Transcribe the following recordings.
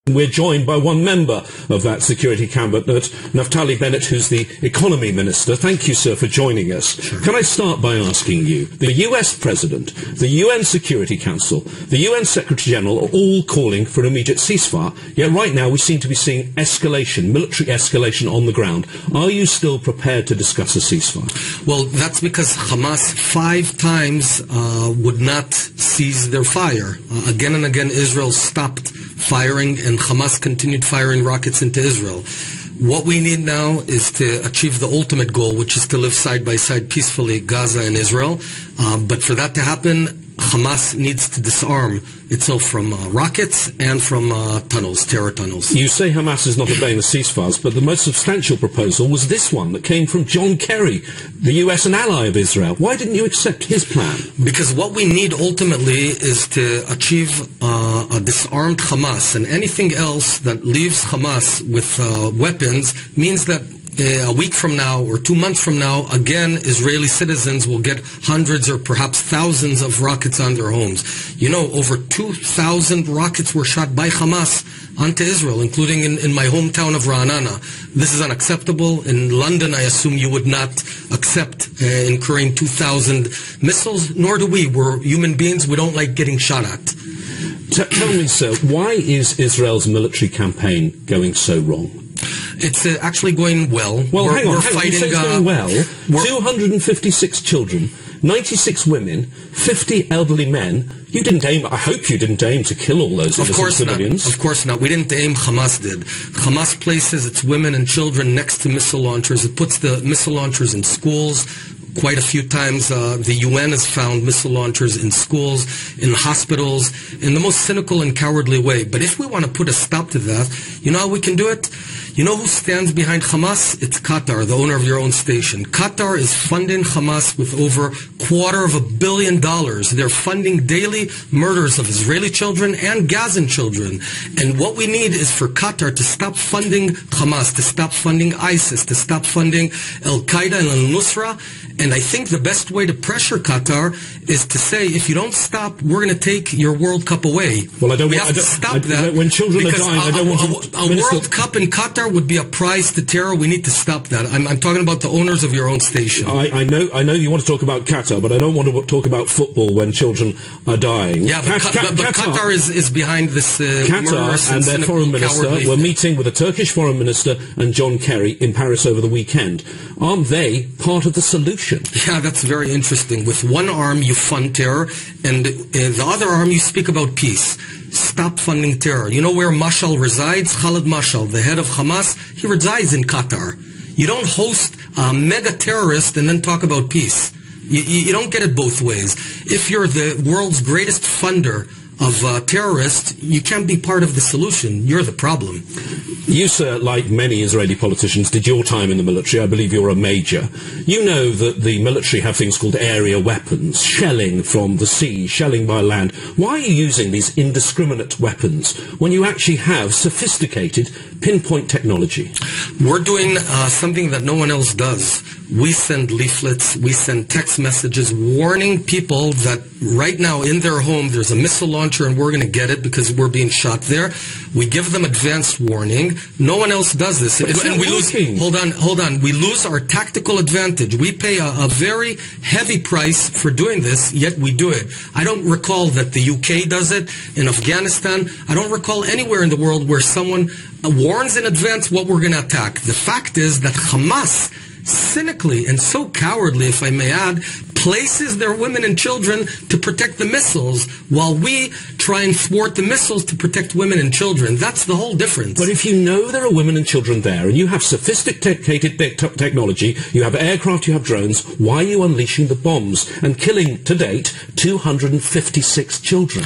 We're joined by one member of that Security Cabinet, Naftali Bennet, who's the Economy Minister. Thank you, sir, for joining us. Sure. Can I start by asking you, the US President, the UN Security Council, the UN Secretary-General are all calling for an immediate ceasefire, yet right now we seem to be seeing escalation, military escalation on the ground. Are you still prepared to discuss a ceasefire? Well, that's because Hamas 5 times would not cease their fire. Again and again, Israel stopped firing, and Hamas continued firing rockets into Israel. What we need now is to achieve the ultimate goal, which is to live side by side peacefully, Gaza and Israel. But for that to happen, Hamas needs to disarm itself from rockets and from tunnels, terror tunnels. You say Hamas is not obeying the ceasefires, but the most substantial proposal was this one that came from John Kerry, the US an ally of Israel. Why didn't you accept his plan? Because what we need ultimately is to achieve a disarmed Hamas, and anything else that leaves Hamas with weapons means that a week from now or 2 months from now, again, Israeli citizens will get hundreds or perhaps thousands of rockets on their homes. You know, over 2,000 rockets were shot by Hamas onto Israel, including in my hometown of Ra'anana. This is unacceptable. In London, I assume you would not accept incurring 2,000 missiles, nor do we. We're human beings. We don't like getting shot at. Tell me, sir, why is Israel's military campaign going so wrong? It's actually going well. Well, hang on. You say it's going well. 256 children, 96 women, 50 elderly men. You didn't aim, I hope you didn't aim to kill all those innocent civilians. Of course not. We didn't aim, Hamas did. Hamas places its women and children next to missile launchers. It puts the missile launchers in schools. Quite a few times the UN has found missile launchers in schools, in hospitals, in the most cynical and cowardly way. But if we want to put a stop to that, you know how we can do it? You know who stands behind Hamas? It's Qatar, the owner of your own station. Qatar is funding Hamas with over $250 million. They're funding daily murders of Israeli children and Gazan children. And what we need is for Qatar to stop funding Hamas, to stop funding ISIS, to stop funding Al-Qaeda and Al-Nusra. And I think the best way to pressure Qatar is to say, if you don't stop, we're going to take your World Cup away. Well, we have to stop that. When children are dying, I don't want to... A World Cup in Qatar would be a prize to terror. We need to stop that. I'm talking about the owners of your own station. I know you want to talk about Qatar, but I don't want to talk about football when children are dying. Yeah, but Qatar is behind this Qatar and their foreign minister were meeting with the Turkish foreign minister and John Kerry in Paris over the weekend. Aren't they part of the solution? Yeah, that's very interesting. With one arm you fund terror, and the other arm you speak about peace. Stop funding terror. You know where Mashal resides? Khalid Mashal, the head of Hamas, he resides in Qatar. You don't host a mega terrorist and then talk about peace. You don't get it both ways. If you're the world's greatest funder of terrorists, you can't be part of the solution. You're the problem. You, sir, like many Israeli politicians, did your time in the military. I believe you're a major. You know that the military have things called area weapons, shelling from the sea, shelling by land. Why are you using these indiscriminate weapons when you actually have sophisticated pinpoint technology? We're doing something that no one else does. We send leaflets, we send text messages warning people that right now in their home there's a missile launcher and we're going to get it because we're being shot there. We give them advanced warning. No one else does this. And we lose, hold on. We lose our tactical advantage. We pay a very heavy price for doing this, yet we do it. I don't recall that the UK does it in Afghanistan. I don't recall anywhere in the world where someone warns in advance what we're going to attack. The fact is that Hamas, cynically and so cowardly, if I may add, places their women and children to protect the missiles while we try and thwart the missiles to protect women and children. That's the whole difference. But if you know there are women and children there and you have sophisticated technology, you have aircraft, you have drones, why are you unleashing the bombs and killing, to date, 256 children?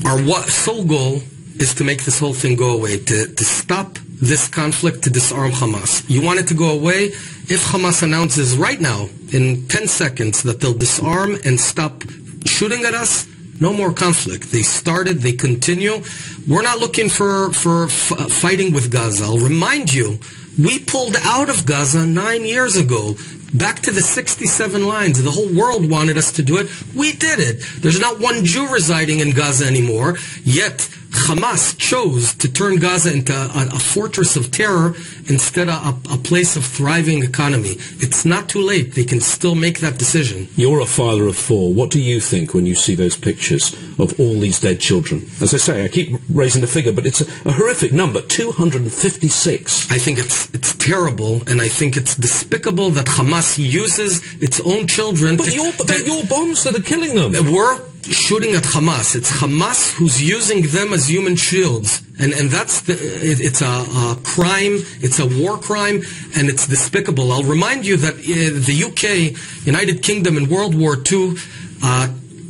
Our sole goal is to make this whole thing go away, to stop this conflict, to disarm Hamas. You want it to go away? If Hamas announces right now, in 10 seconds, that they'll disarm and stop shooting at us, no more conflict. They started, they continue. We're not looking for fighting with Gaza. I'll remind you, we pulled out of Gaza 9 years ago. Back to the 67 lines. The whole world wanted us to do it. We did it. There's not one Jew residing in Gaza anymore. Yet Hamas chose to turn Gaza into a fortress of terror instead of a place of thriving economy. It's not too late. They can still make that decision. You're a father of 4. What do you think when you see those pictures of all these dead children? As I say, I keep raising the figure, but it's a horrific number, 256. I think it's terrible, and I think it's despicable that Hamas uses its own children. But they're your bombs that are killing them. We're shooting at Hamas. It's Hamas who's using them as human shields. And that's it's a crime, it's a war crime, and it's despicable. I'll remind you that the UK, United Kingdom in World War II,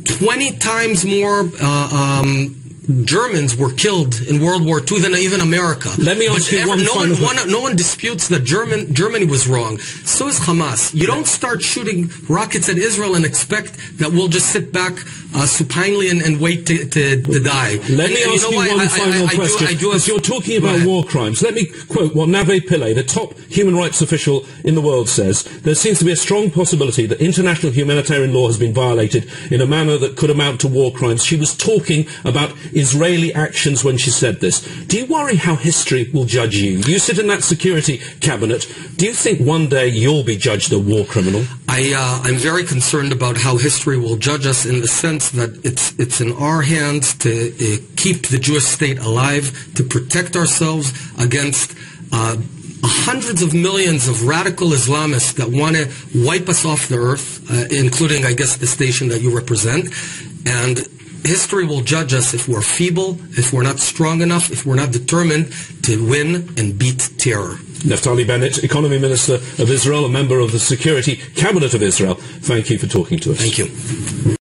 20 times more Germans were killed in World War II than even America. Let me ask you no one disputes that Germany was wrong. So is Hamas. You don't start shooting rockets at Israel and expect that we'll just sit back supinely and wait to die. Let me ask you one final question. Because you're talking about war crimes. Let me quote what Navé Pillay, the top human rights official in the world, says. There seems to be a strong possibility that international humanitarian law has been violated in a manner that could amount to war crimes. She was talking about Israeli actions when she said this. Do you worry how history will judge you? You sit in that security cabinet. Do you think one day you'll be judged a war criminal? I'm very concerned about how history will judge us, in the sense that it's in our hands to keep the Jewish state alive, to protect ourselves against hundreds of millions of radical Islamists that want to wipe us off the earth, including, I guess, the station that you represent. And history will judge us if we're feeble, if we're not strong enough, if we're not determined to win and beat terror. Naftali Bennet, Economy Minister of Israel, a member of the Security Cabinet of Israel. Thank you for talking to us. Thank you.